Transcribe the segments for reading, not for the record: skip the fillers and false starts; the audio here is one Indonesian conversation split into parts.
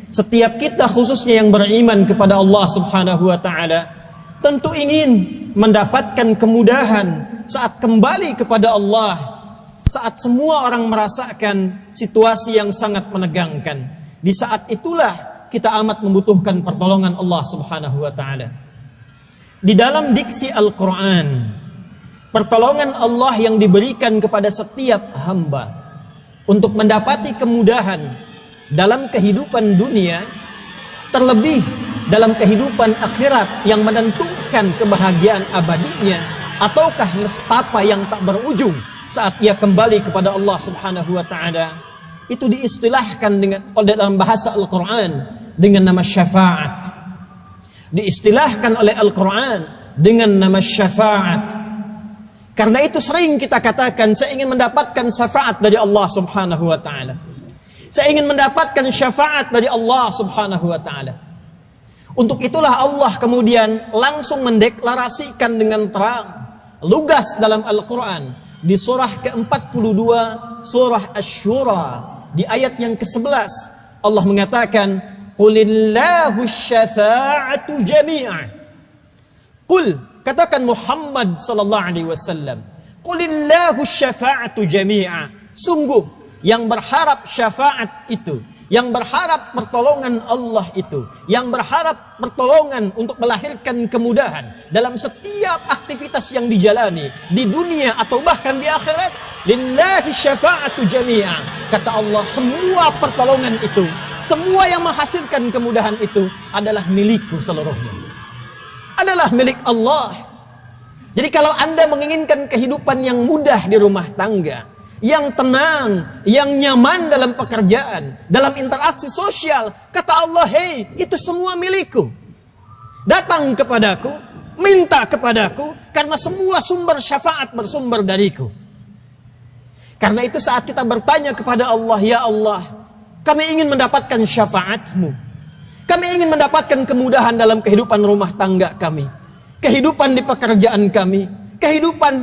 Setiap kita khususnya yang beriman kepada Allah Subhanahu wa taala tentu ingin mendapatkan kemudahan saat kembali kepada Allah, saat semua orang merasakan situasi yang sangat menegangkan. Di saat itulah kita amat membutuhkan pertolongan Allah Subhanahu wa taala. Di dalam diksi Al-Qur'an, pertolongan Allah yang diberikan kepada setiap hamba untuk mendapati kemudahan dalam kehidupan dunia, terlebih dalam kehidupan akhirat yang menentukan kebahagiaan abadinya ataukah nestapa yang tak berujung saat ia kembali kepada Allah Subhanahu wa taala, itu diistilahkan dengan dalam bahasa Al-Qur'an dengan nama syafaat. Diistilahkan oleh Al-Qur'an dengan nama syafaat. Karena itu sering kita katakan, saya ingin mendapatkan syafaat dari Allah Subhanahu wa taala. Saya ingin mendapatkan syafaat dari Allah Subhanahu wa taala. Untuk itulah Allah kemudian langsung mendeklarasikan dengan terang, lugas dalam Al-Qur'an di surah ke-42, surah Asy-Syura, di ayat yang ke-11 Allah mengatakan, "Qulillahu syafa'atu jami'a." Qul, katakan Muhammad sallallahu alaihi wasallam, "Qulillahu syafa'atu jami'a." Sungguh yang berharap syafaat itu, yang berharap pertolongan Allah itu, yang berharap pertolongan untuk melahirkan kemudahan dalam setiap aktivitas yang dijalani di dunia atau bahkan di akhirat, lillahi syafa'atu jami'a. Kata Allah, semua pertolongan itu, semua yang menghasilkan kemudahan itu adalah milikku seluruhnya, adalah milik Allah. Jadi kalau Anda menginginkan kehidupan yang mudah di rumah tangga, yang tenang, yang nyaman dalam pekerjaan, dalam interaksi sosial, kata Allah, hei, itu semua milikku. Datang kepadaku, minta kepadaku, karena semua sumber syafaat bersumber dariku. Karena itu saat kita bertanya kepada Allah, ya Allah, kami ingin mendapatkan syafaat-Mu. Kami ingin mendapatkan kemudahan dalam kehidupan rumah tangga kami, kehidupan di pekerjaan kami, kehidupan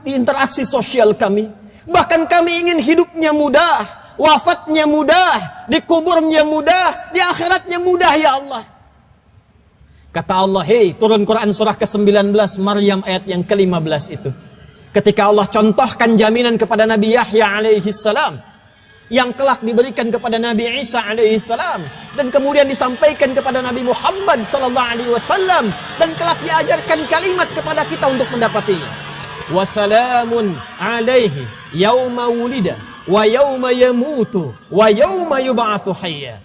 di interaksi sosial kami. Bahkan kami ingin hidupnya mudah, wafatnya mudah, dikuburnya mudah, di akhiratnya mudah, ya Allah. Kata Allah, hei, turun Quran surah ke-19 Maryam ayat yang ke-15 itu. Ketika Allah contohkan jaminan kepada Nabi Yahya alaihi salam yang kelak diberikan kepada Nabi Isa alaihi salam dan kemudian disampaikan kepada Nabi Muhammad sallallahu alaihi wasallam dan kelak diajarkan kalimat kepada kita untuk mendapatinya. Wassalamun alaihi yauma wulida wa yauma yamutu wa yauma yub'atsu hayya.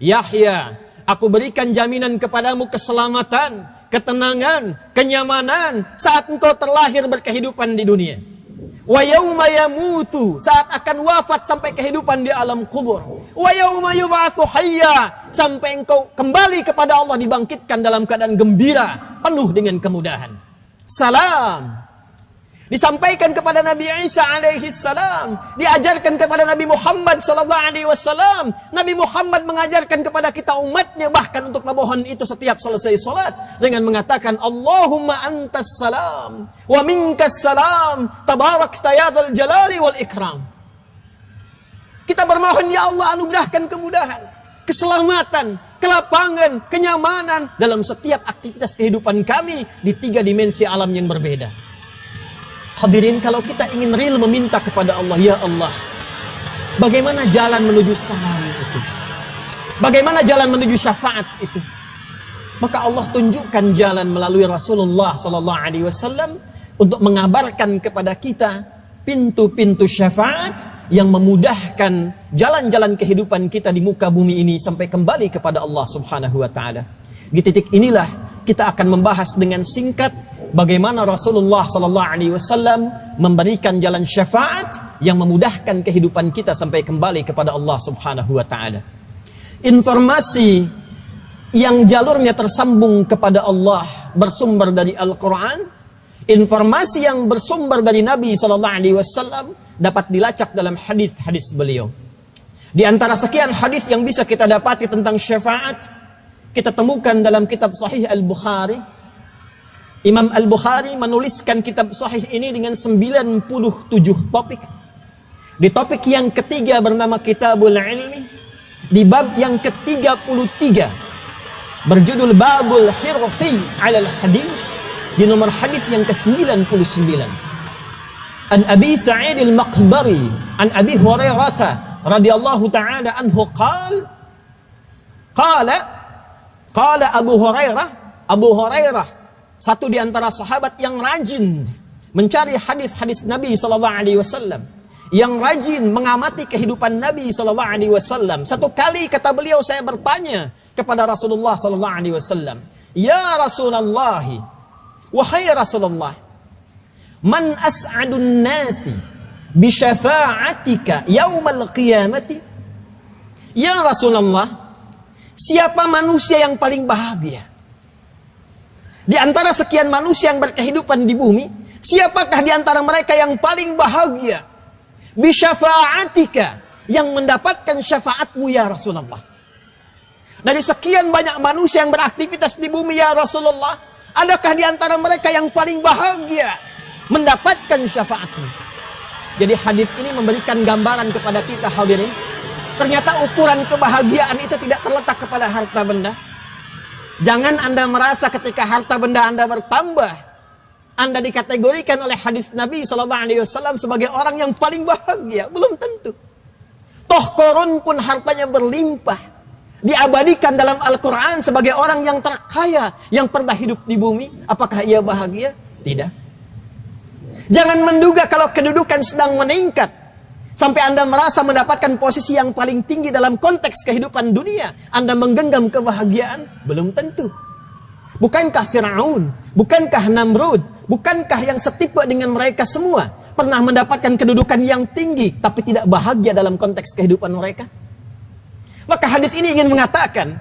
Yahya, aku berikan jaminan kepadamu keselamatan, ketenangan, kenyamanan saat engkau terlahir berkehidupan di dunia. Wa yauma yamutu, saat akan wafat sampai kehidupan di alam kubur. Wa yauma yub'atsu hayya, sampai engkau kembali kepada Allah dibangkitkan dalam keadaan gembira, penuh dengan kemudahan. Salam disampaikan kepada Nabi Isa alaihi salam, diajarkan kepada Nabi Muhammad sallallahu alaihi wasallam. Nabi Muhammad mengajarkan kepada kita umatnya, bahkan untuk memohon itu setiap selesai salat dengan mengatakan, Allahumma antas salam wa minkas salam tabarakta ya dzal jalali wal ikram. Kita bermohon, ya Allah, anugerahkan kemudahan, keselamatan, kelapangan, kenyamanan dalam setiap aktivitas kehidupan kami di 3 dimensi alam yang berbeda. Hadirin, kalau kita ingin real meminta kepada Allah, ya Allah, bagaimana jalan menuju salam itu? Bagaimana jalan menuju syafaat itu? Maka Allah tunjukkan jalan melalui Rasulullah sallallahu alaihi wasallam untuk mengabarkan kepada kita pintu-pintu syafaat yang memudahkan jalan-jalan kehidupan kita di muka bumi ini sampai kembali kepada Allah Subhanahu wa taala. Di titik inilah kita akan membahas dengan singkat bagaimana Rasulullah sallallahu alaihi wasallam memberikan jalan syafaat yang memudahkan kehidupan kita sampai kembali kepada Allah Subhanahu wa taala. Informasi yang jalurnya tersambung kepada Allah bersumber dari Al-Qur'an, informasi yang bersumber dari Nabi sallallahu alaihi wasallam dapat dilacak dalam hadis-hadis beliau. Di antara sekian hadis yang bisa kita dapati tentang syafaat, kita temukan dalam kitab Sahih Al-Bukhari. Imam Al-Bukhari menuliskan kitab Sahih ini dengan 97 topik. Di topik yang ketiga bernama Kitabul Ilmi, di bab yang ke-33 berjudul Babul Hirfi 'alal Hadis, di nomor hadis yang ke-99. An Abi Sa'id al-Maqbari an Abi Hurairah radhiyallahu ta'ala anhu qala Abu Hurairah, satu di antara sahabat yang rajin mencari hadis-hadis Nabi sallallahu alaihi wasallam, yang rajin mengamati kehidupan Nabi sallallahu alaihi wasallam. Satu kali kata beliau, saya bertanya kepada Rasulullah sallallahu alaihi wasallam, "Ya Rasulullah, wahai Rasulullah, man as'adun nasi bi syafa'atika yaumal qiyamati?" Ya Rasulullah, siapa manusia yang paling bahagia di antara sekian manusia yang berkehidupan di bumi? Siapakah di antara mereka yang paling bahagia bi syafa'atika, yang mendapatkan syafaatmu ya Rasulullah? Dari sekian banyak manusia yang beraktivitas di bumi ya Rasulullah, adakah di antara mereka yang paling bahagia mendapatkan syafaatmu? Jadi hadis ini memberikan gambaran kepada kita hadirin, ternyata ukuran kebahagiaan itu tidak terletak kepada harta benda. Jangan Anda merasa ketika harta benda Anda bertambah, Anda dikategorikan oleh hadis Nabi SAW sebagai orang yang paling bahagia. Belum tentu. Toh Qarun pun hartanya berlimpah, diabadikan dalam Al-Quran sebagai orang yang terkaya yang pernah hidup di bumi. Apakah ia bahagia? Tidak. Jangan menduga kalau kedudukan sedang meningkat sampai Anda merasa mendapatkan posisi yang paling tinggi dalam konteks kehidupan dunia, Anda menggenggam kebahagiaan. Belum tentu. Bukankah Fir'aun, bukankah Namrud, bukankah yang setipe dengan mereka semua pernah mendapatkan kedudukan yang tinggi tapi tidak bahagia dalam konteks kehidupan mereka? Maka hadis ini ingin mengatakan,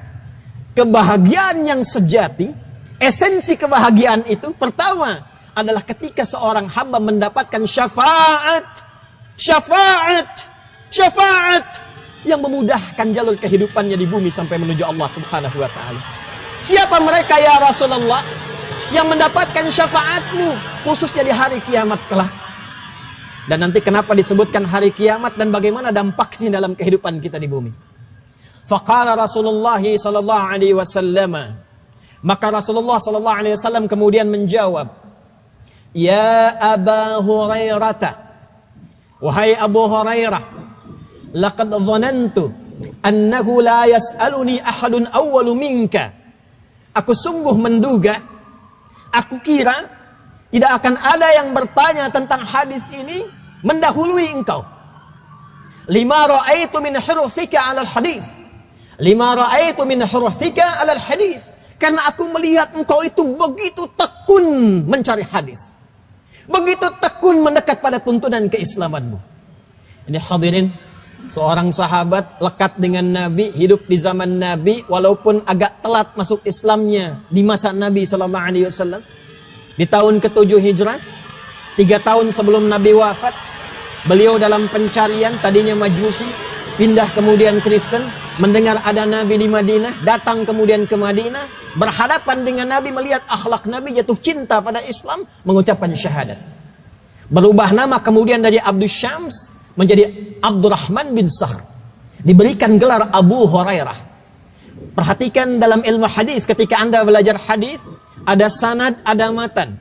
kebahagiaan yang sejati, esensi kebahagiaan itu pertama adalah ketika seorang hamba mendapatkan syafaat yang memudahkan jalur kehidupannya di bumi sampai menuju Allah Subhanahu wa taala. Siapa mereka ya Rasulullah yang mendapatkan syafaatmu khususnya di hari kiamat kelak? Dan nanti kenapa disebutkan hari kiamat dan bagaimana dampaknya dalam kehidupan kita di bumi? Faqala Rasulullah sallallahu alaihi wasallam, maka Rasulullah sallallahu alaihi wasallam kemudian menjawab, "Ya Aba Hurairah, wahai Abu Hurairah, laqad dhanantu annahu la yas'aluni ahadun awwalu minka." Aku sungguh menduga, aku kira tidak akan ada yang bertanya tentang hadis ini mendahului engkau. Lima ra'aitu min hurthika 'alal hadis. Lima ra'aitu min hurthika 'alal hadis. Karena aku melihat engkau itu begitu tekun mencari hadis. Begitu tekun mendekat pada tuntunan keislamanmu. Ini hadirin, seorang sahabat lekat dengan Nabi, hidup di zaman Nabi, walaupun agak telat masuk Islamnya di masa Nabi SAW. Di tahun ke-7 Hijrah, 3 tahun sebelum Nabi wafat, beliau dalam pencarian, tadinya Majusi, pindah kemudian Kristen, mendengar ada Nabi di Madinah, datang kemudian ke Madinah, berhadapan dengan Nabi, melihat akhlak Nabi, jatuh cinta pada Islam, mengucapkan syahadat. Berubah nama kemudian dari Abdus Syams menjadi Abdurrahman bin Sakhr, diberikan gelar Abu Hurairah. Perhatikan dalam ilmu hadis, ketika Anda belajar hadis, ada sanad, ada matan.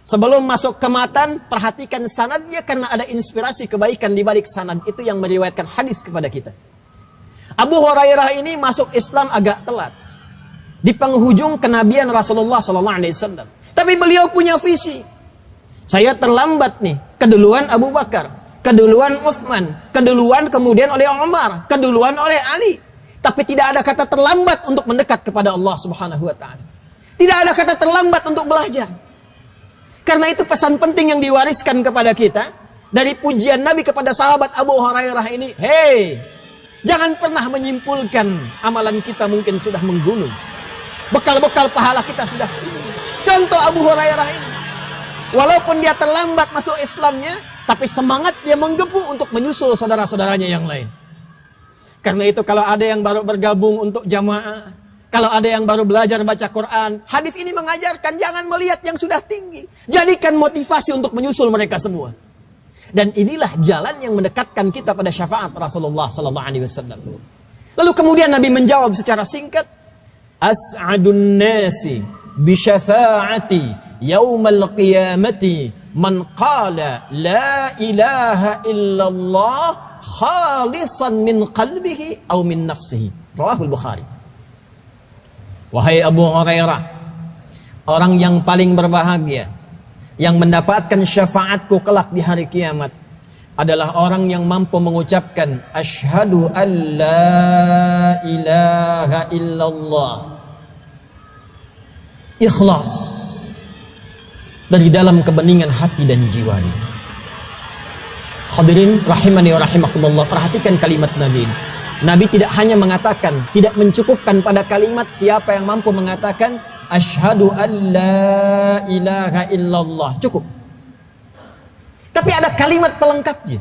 Sebelum masuk ke matan, perhatikan sanadnya, karena ada inspirasi kebaikan di balik sanad itu yang meriwayatkan hadis kepada kita. Abu Hurairah ini masuk Islam agak telat, di penghujung kenabian Rasulullah SAW. Tapi beliau punya visi. Saya terlambat nih, keduluan Abu Bakar, keduluan Utsman, keduluan kemudian oleh Umar, keduluan oleh Ali. Tapi tidak ada kata terlambat untuk mendekat kepada Allah Subhanahu wa taala. Tidak ada kata terlambat untuk belajar. Karena itu pesan penting yang diwariskan kepada kita dari pujian Nabi kepada sahabat Abu Hurairah ini, "Hei, jangan pernah menyimpulkan amalan kita mungkin sudah menggunung. Bekal-bekal pahala kita sudah tinggi." Contoh Abu Hurairah ini, walaupun dia terlambat masuk Islamnya, tapi semangat dia menggebu untuk menyusul saudara-saudaranya yang lain. Karena itu kalau ada yang baru bergabung untuk jamaah, kalau ada yang baru belajar baca Quran, hadis ini mengajarkan jangan melihat yang sudah tinggi. Jadikan motivasi untuk menyusul mereka semua. Dan inilah jalan yang mendekatkan kita pada syafaat Rasulullah SAW. Lalu kemudian Nabi menjawab secara singkat, as'adun nasi bi syafa'ati yaumal qiyamati man qala la ilaha illallah khalisan min qalbihi aw min nafsihi. Rawahul Bukhari. Wahai Abu Hurairah, orang yang paling berbahagia yang mendapatkan syafaatku kelak di hari kiamat adalah orang yang mampu mengucapkan asyhadu an la ilaha illallah, ikhlas dari dalam kebeningan hati dan jiwanya. Hadirin rahimani wa rahimakumullah, perhatikan kalimat Nabi ini. Nabi tidak hanya mengatakan, tidak mencukupkan pada kalimat siapa yang mampu mengatakan asyhadu an la ilaha illallah, cukup. Tapi ada kalimat pelengkapnya.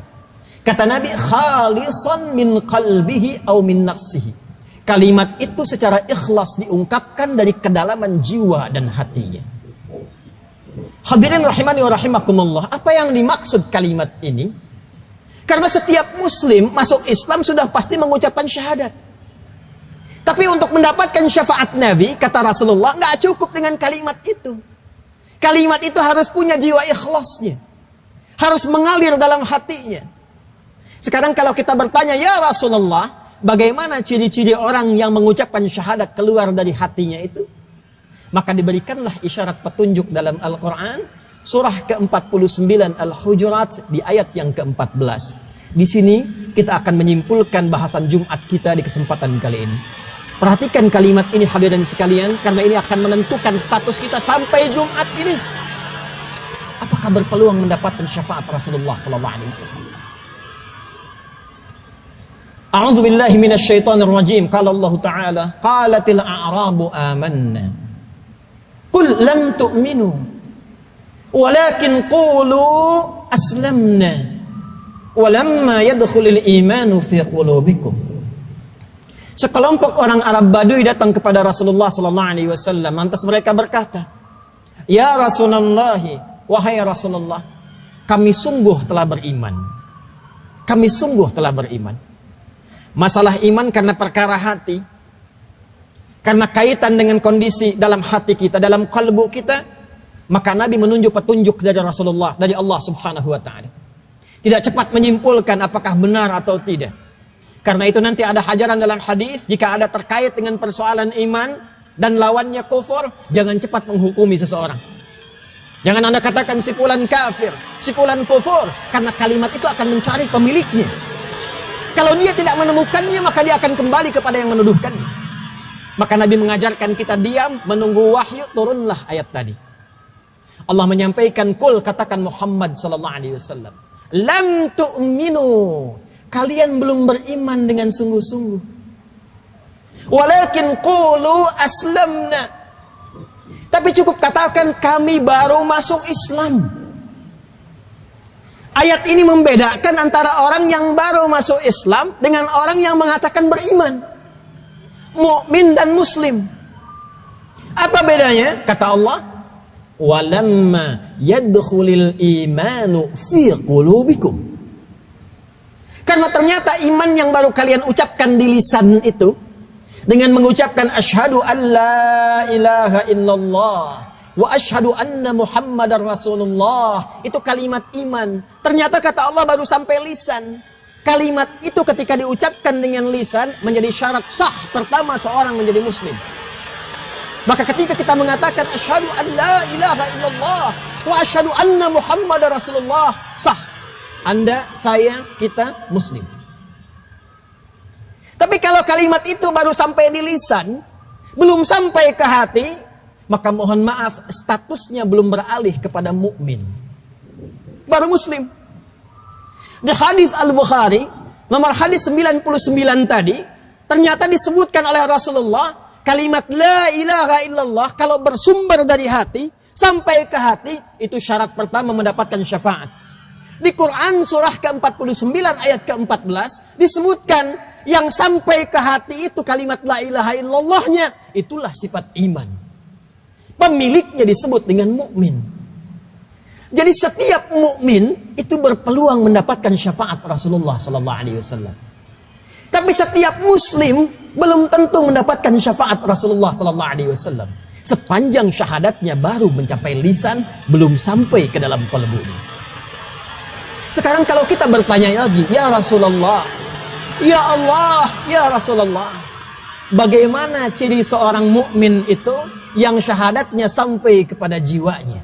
Kata Nabi, khalisan min qalbihi aw min nafsihi. Kalimat itu secara ikhlas diungkapkan dari kedalaman jiwa dan hatinya. Hadirin rahimani wa rahimakumullah, apa yang dimaksud kalimat ini? Karena setiap muslim masuk Islam sudah pasti mengucapkan syahadat. Tapi untuk mendapatkan syafaat Nabi, kata Rasulullah, nggak cukup dengan kalimat itu. Kalimat itu harus punya jiwa ikhlasnya. Harus mengalir dalam hatinya. Sekarang kalau kita bertanya, ya Rasulullah, bagaimana ciri-ciri orang yang mengucapkan syahadat keluar dari hatinya itu? Maka diberikanlah isyarat petunjuk dalam Al-Quran, surah ke-49 Al-Hujurat di ayat yang ke-14. Di sini kita akan menyimpulkan bahasan Jumat kita di kesempatan kali ini. Perhatikan kalimat ini hadirin sekalian, karena ini akan menentukan status kita sampai Jumat ini. Apakah berpeluang mendapatkan syafaat Rasulullah sallallahu alaihi wasallam? A'udzu billahi minasyaitonir rajim. Qala Allah Ta'ala, qalatil a'rabu amanna. Qul lam tu'minu, walakin qulu aslamna. Walamma yadkhulul imanu fi qulubikum. Sekelompok orang Arab Badui datang kepada Rasulullah sallallahu alaihi wasallam. Lantas mereka berkata, "Ya Rasulullah, wahai Rasulullah, kami sungguh telah beriman." Kami sungguh telah beriman. Masalah iman karena perkara hati, karena kaitan dengan kondisi dalam hati kita, dalam kalbu kita, maka Nabi menunjuk petunjuk dari Rasulullah, dari Allah Subhanahu wa Ta'ala. Tidak cepat menyimpulkan apakah benar atau tidak. Karena itu nanti ada hajaran dalam hadis, jika ada terkait dengan persoalan iman dan lawannya kufur, jangan cepat menghukumi seseorang. Jangan Anda katakan si fulan kafir, si fulan kufur, karena kalimat itu akan mencari pemiliknya. Kalau dia tidak menemukannya, maka dia akan kembali kepada yang menuduhkannya. Maka Nabi mengajarkan kita diam, menunggu wahyu, turunlah ayat tadi. Allah menyampaikan, kul, katakan Muhammad sallallahu alaihi wasallam, lam tu'minu, kalian belum beriman dengan sungguh-sungguh. Walakin qulu aslamna, tapi cukup katakan kami baru masuk Islam. Ayat ini membedakan antara orang yang baru masuk Islam dengan orang yang mengatakan beriman, mukmin dan muslim. Apa bedanya? Kata Allah, walamma yadkhulul imanu fi qulubikum. Karena ternyata iman yang baru kalian ucapkan di lisan itu, dengan mengucapkan asyhadu an la ilaha illallah wa asyhadu anna muhammadar rasulullah, itu kalimat iman. Ternyata kata Allah baru sampai lisan. Kalimat itu ketika diucapkan dengan lisan menjadi syarat sah pertama seorang menjadi muslim. Maka ketika kita mengatakan asyhadu an la ilaha illallah wa asyhadu anna muhammadar rasulullah, sah. Anda, saya, kita muslim. Tapi kalau kalimat itu baru sampai di lisan, belum sampai ke hati, maka mohon maaf, statusnya belum beralih kepada mukmin. Baru muslim. Di hadis Al-Bukhari, nomor hadis 99 tadi, ternyata disebutkan oleh Rasulullah, kalimat la ilaha illallah kalau bersumber dari hati, sampai ke hati, itu syarat pertama mendapatkan syafaat. Di Quran surah ke-49 ayat ke-14 disebutkan yang sampai ke hati itu kalimat la ilaha illallahnya, itulah sifat iman. Pemiliknya disebut dengan mukmin. Jadi setiap mukmin itu berpeluang mendapatkan syafaat Rasulullah sallallahu alaihi wasallam. Tapi setiap muslim belum tentu mendapatkan syafaat Rasulullah sallallahu alaihi wasallam. Sepanjang syahadatnya baru mencapai lisan, belum sampai ke dalam qalbunya. Sekarang kalau kita bertanya lagi, ya Rasulullah, ya Allah, ya Rasulullah, bagaimana ciri seorang mukmin itu yang syahadatnya sampai kepada jiwanya?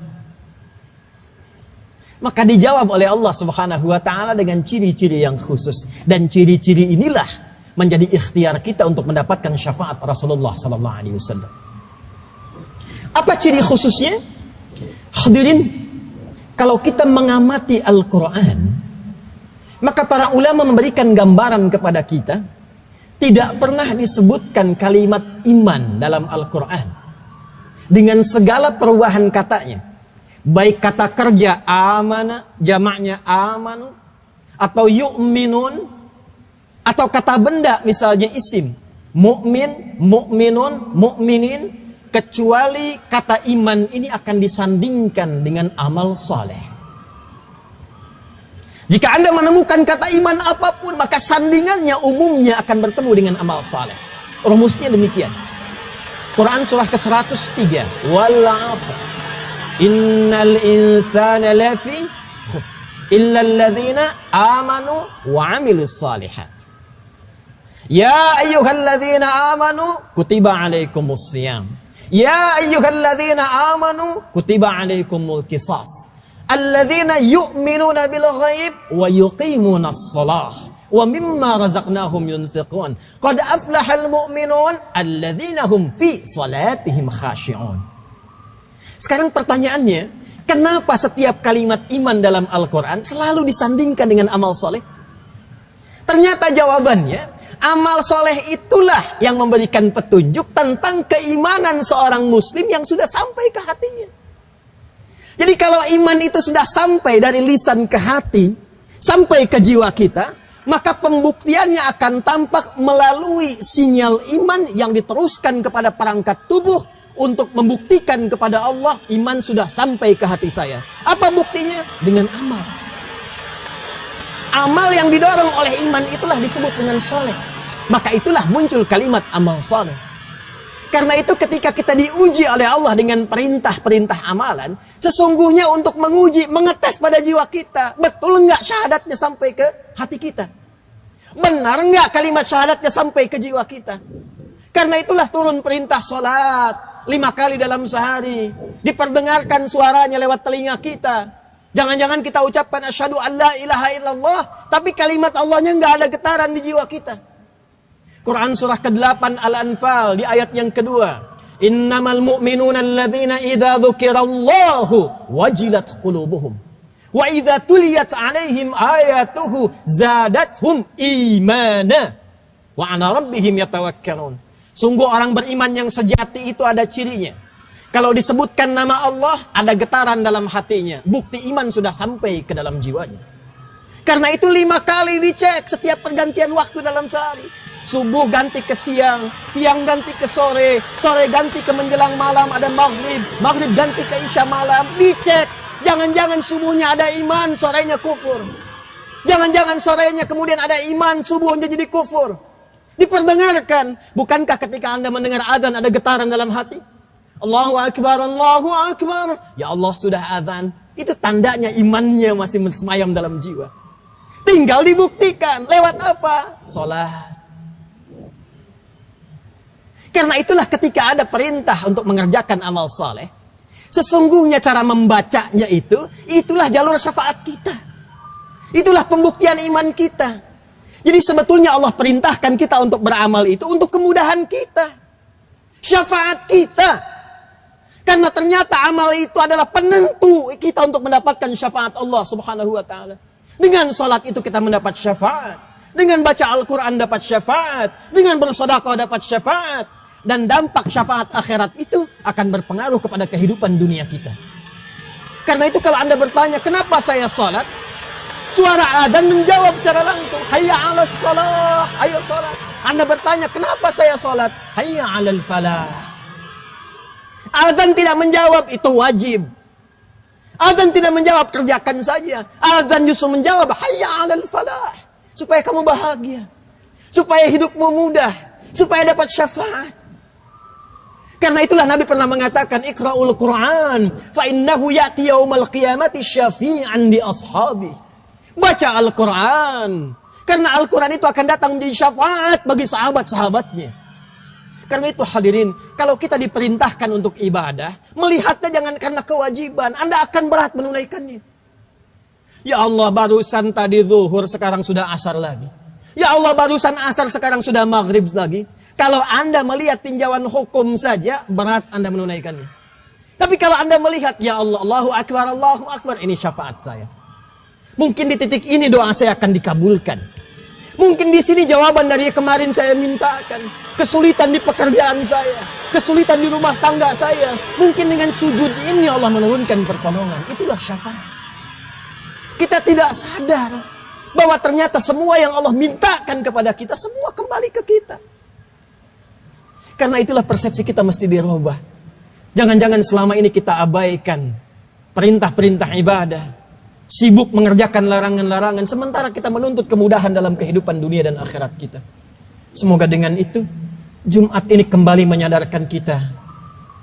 Maka dijawab oleh Allah Subhanahu wa taala dengan ciri-ciri yang khusus, dan ciri-ciri inilah menjadi ikhtiar kita untuk mendapatkan syafaat Rasulullah sallallahu alaihi wasallam. Apa ciri khususnya? Hadirin, kalau kita mengamati Al-Qur'an, maka para ulama memberikan gambaran kepada kita, tidak pernah disebutkan kalimat iman dalam Al-Quran dengan segala perubahan katanya. Baik kata kerja amana, jamaknya amanu, atau yu'minun, atau kata benda misalnya isim, mu'min, mu'minun, mu'minin, kecuali kata iman ini akan disandingkan dengan amal saleh. Jika Anda menemukan kata iman apapun, maka sandingannya umumnya akan bertemu dengan amal saleh. Rumusnya demikian. Quran surah ke-103. Wal 'asr. Innal insana lafi khusr. Illa alladhina amanu wa 'amilus shalihat. Ya ayyuhalladzina amanu kutiba 'alaikumus shiyam. Ya ayyuhalladzina amanu kutiba 'alaikumul qisas. Alladzina yu'minuna bil ghaib wa yuqimuna as-shalah wa mimma razaqnahum yunfiqun. Qad aflahal mu'minun alladzina hum fi salatihim khashi'un. Sekarang pertanyaannya, kenapa setiap kalimat iman dalam Al-Qur'an selalu disandingkan dengan amal soleh? Ternyata jawabannya, amal soleh itulah yang memberikan petunjuk tentang keimanan seorang muslim yang sudah sampai ke hatinya. Jadi kalau iman itu sudah sampai dari lisan ke hati, sampai ke jiwa kita, maka pembuktiannya akan tampak melalui sinyal iman yang diteruskan kepada perangkat tubuh untuk membuktikan kepada Allah, iman sudah sampai ke hati saya. Apa buktinya? Dengan amal. Amal yang didorong oleh iman itulah disebut dengan soleh. Maka itulah muncul kalimat amal soleh. Karena itu ketika kita diuji oleh Allah dengan perintah-perintah amalan, sesungguhnya untuk menguji, mengetes pada jiwa kita, betul enggak syahadatnya sampai ke hati kita? Benar enggak kalimat syahadatnya sampai ke jiwa kita? Karena itulah turun perintah sholat 5 kali dalam sehari, diperdengarkan suaranya lewat telinga kita. Jangan-jangan kita ucapkan asyhadu an la ilaha illallah, tapi kalimat Allahnya enggak ada getaran di jiwa kita. Quran surah ke-8 Al-Anfal di ayat yang kedua. Innamal mu'minuna alladzina idza dzukirallahu wajilat qulubuhum wa idza tuliyat 'alaihim ayatuhu zadatuhum imana wa 'ala rabbihim yatawakkalun. Sungguh orang beriman yang sejati itu ada cirinya. Kalau disebutkan nama Allah, ada getaran dalam hatinya. Bukti iman sudah sampai ke dalam jiwanya. Karena itu 5 kali dicek setiap pergantian waktu dalam sehari. Subuh ganti ke siang, siang ganti ke sore, sore ganti ke menjelang malam, ada maghrib, maghrib ganti ke isya malam. Dicek, jangan-jangan subuhnya ada iman, sorenya kufur. Jangan-jangan sorenya kemudian ada iman, subuhnya jadi kufur. Diperdengarkan, bukankah ketika Anda mendengar azan ada getaran dalam hati? Allahu Akbar, Allahu Akbar. Ya Allah sudah azan. Itu tandanya imannya masih semayam dalam jiwa. Tinggal dibuktikan, lewat apa? Salat. Karena itulah ketika ada perintah untuk mengerjakan amal saleh, sesungguhnya cara membacanya itulah jalur syafaat kita. Itulah pembuktian iman kita. Jadi sebetulnya Allah perintahkan kita untuk beramal itu untuk kemudahan kita. Syafaat kita. Karena ternyata amal itu adalah penentu kita untuk mendapatkan syafaat Allah Subhanahu wa taala. Dengan salat itu kita mendapat syafaat. Dengan baca Al-Quran dapat syafaat. Dengan bersedekah dapat syafaat. Dan dampak syafaat akhirat itu akan berpengaruh kepada kehidupan dunia kita. Karena itu kalau Anda bertanya, kenapa saya salat? Suara adzan menjawab secara langsung, hayya 'alas shalah, ayo salat. Anda bertanya, kenapa saya salat? Hayya 'alal falah. Adzan tidak menjawab, itu wajib. Adzan tidak menjawab, kerjakan saja. Adzan justru menjawab, hayya 'alal falah, supaya kamu bahagia. supaya hidupmu mudah, supaya dapat syafaat. Karena itulah Nabi pernah mengatakan, Iqra'ul Qur'an fa innahu ya'ti yaumal qiyamati syafi'an li ashabi. Baca Al-Quran, karena Al-Quran itu akan datang menjadi syafaat bagi sahabat-sahabatnya. Karena itu hadirin, kalau kita diperintahkan untuk ibadah, melihatnya jangan karena kewajiban, Anda akan berat menunaikannya. Ya Allah, barusan tadi zuhur, sekarang sudah asar lagi. Ya Allah, barusan asar, sekarang sudah maghrib lagi. Kalau Anda melihat tinjauan hukum saja, berat Anda menunaikannya. Tapi kalau Anda melihat, ya Allah, Allahu Akbar, ini syafaat saya. Mungkin di titik ini doa saya akan dikabulkan. Mungkin di sini jawaban dari kemarin saya mintakan. Kesulitan di pekerjaan saya, kesulitan di rumah tangga saya. Mungkin dengan sujud ini Allah menurunkan pertolongan. Itulah syafaat. Kita tidak sadar bahwa ternyata semua yang Allah mintakan kepada kita, semua kembali ke kita. Karena itulah persepsi kita mesti dirubah. Jangan-jangan selama ini kita abaikan perintah-perintah ibadah, sibuk mengerjakan larangan-larangan, sementara kita menuntut kemudahan dalam kehidupan dunia dan akhirat kita. Semoga dengan itu, Jumat ini kembali menyadarkan kita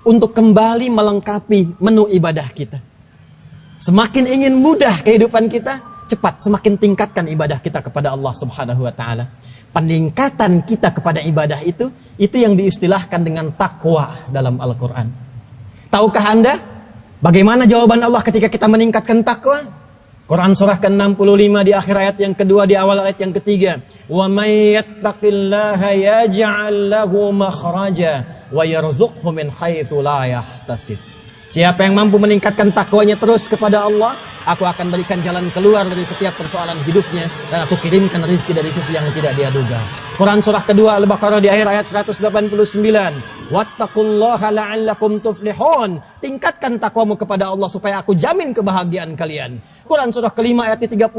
untuk kembali melengkapi menu ibadah kita. Semakin ingin mudah kehidupan kita, cepat semakin tingkatkan ibadah kita kepada Allah Subhanahu wa taala. Peningkatan kita kepada ibadah itu yang diistilahkan dengan takwa dalam Al-Quran. Tahukah Anda bagaimana jawaban Allah ketika kita meningkatkan takwa? Quran surah ke-65 di akhir ayat yang kedua, di awal ayat yang ketiga. Wa may yattaqillaha yaj'al lahu makhraja wa yarzuqhu min haitsu la yahtasib. Siapa yang mampu meningkatkan takwanya terus kepada Allah, aku akan berikan jalan keluar dari setiap persoalan hidupnya, dan aku kirimkan rezeki dari sisi yang tidak dia duga. Quran surah kedua Al-Baqarah di akhir ayat 189. Wattaqullaha la'allakum tuflihun. Tingkatkan takwamu kepada Allah supaya aku jamin kebahagiaan kalian. Quran surah kelima ayat 35.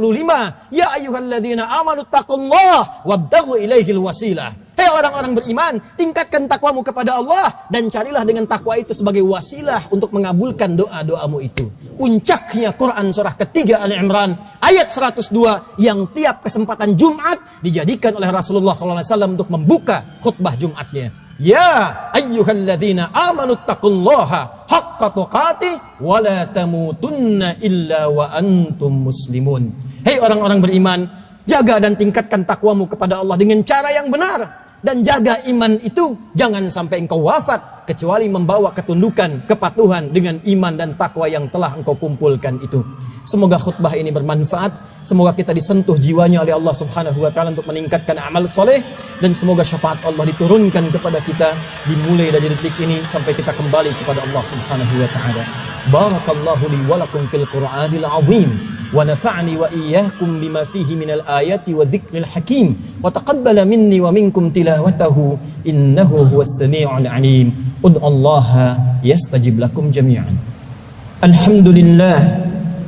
Ya ayyuhalladzina amanu taqullaha wabtaghu ilaihil wasilah. Hei orang-orang beriman, tingkatkan takwamu kepada Allah dan carilah dengan takwa itu sebagai wasilah untuk mengabulkan doa-doamu itu. Puncaknya Quran surah ketiga Al-Imran ayat 102 yang tiap kesempatan Jumat dijadikan oleh Rasulullah SAW untuk membuka khutbah Jumatnya. Ya ayyuhalladzina amanu taqullaha haqqa tuqatih wa la tamutunna illa wa antum muslimun. Hei orang-orang beriman, jaga dan tingkatkan takwamu kepada Allah dengan cara yang benar. Dan jaga iman itu, jangan sampai engkau wafat kecuali membawa ketundukan, kepatuhan dengan iman dan takwa yang telah engkau kumpulkan itu. Semoga khutbah ini bermanfaat. Semoga kita disentuh jiwanya oleh Allah Subhanahu wa taala untuk meningkatkan amal soleh, dan semoga syafaat Allah diturunkan kepada kita dimulai dari detik ini sampai kita kembali kepada Allah Subhanahu wa taala. Barakallahu li wa lakum fil Qur'anil azim wa nafa'ni wa iyyakum bima fihi minal ayati wa dzikril hakim wa taqabbala minni wa minkum tilawatahu innahu huwas sami'ul alim. Ud'ullaha yastajib lakum jami'an. Alhamdulillah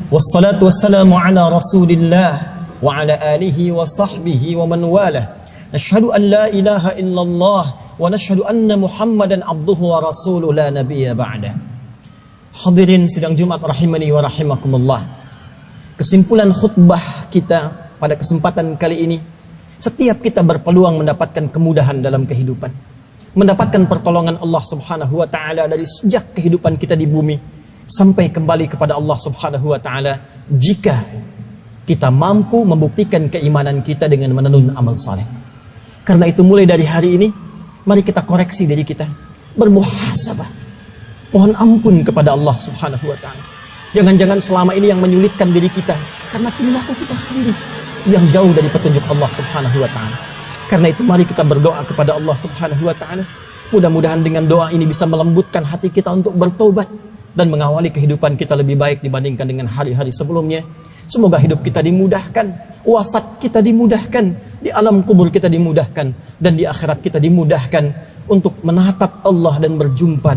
wassalatu wassalamu ala rasulillah wa ala alihi wa sahbihi wa man walah. Nashhadu an la ilaha illallah wa nashhadu anna Muhammadan abduhu wa rasuluhu la nabiyya ba'dah. Hadirin sidang Jumat rahimani wa rahimakumullah. Kesimpulan khutbah kita pada kesempatan kali ini, setiap kita berpeluang mendapatkan kemudahan dalam kehidupan, mendapatkan pertolongan Allah Subhanahu wa taala dari sejak kehidupan kita di bumi sampai kembali kepada Allah Subhanahu wa taala, jika kita mampu membuktikan keimanan kita dengan menenun amal saleh. Karena itu mulai dari hari ini, mari kita koreksi diri kita, bermuhasabah, mohon ampun kepada Allah Subhanahu wa taala. Jangan-jangan selama ini yang menyulitkan diri kita karena perilaku kita sendiri yang jauh dari petunjuk Allah Subhanahu wa taala. Karena itu mari kita berdoa kepada Allah Subhanahu wa taala. Mudah-mudahan dengan doa ini bisa melembutkan hati kita untuk bertobat dan mengawali kehidupan kita lebih baik dibandingkan dengan hari-hari sebelumnya. Semoga hidup kita dimudahkan, wafat kita dimudahkan, di alam kubur kita dimudahkan, dan di akhirat kita dimudahkan untuk menatap Allah dan berjumpa dengan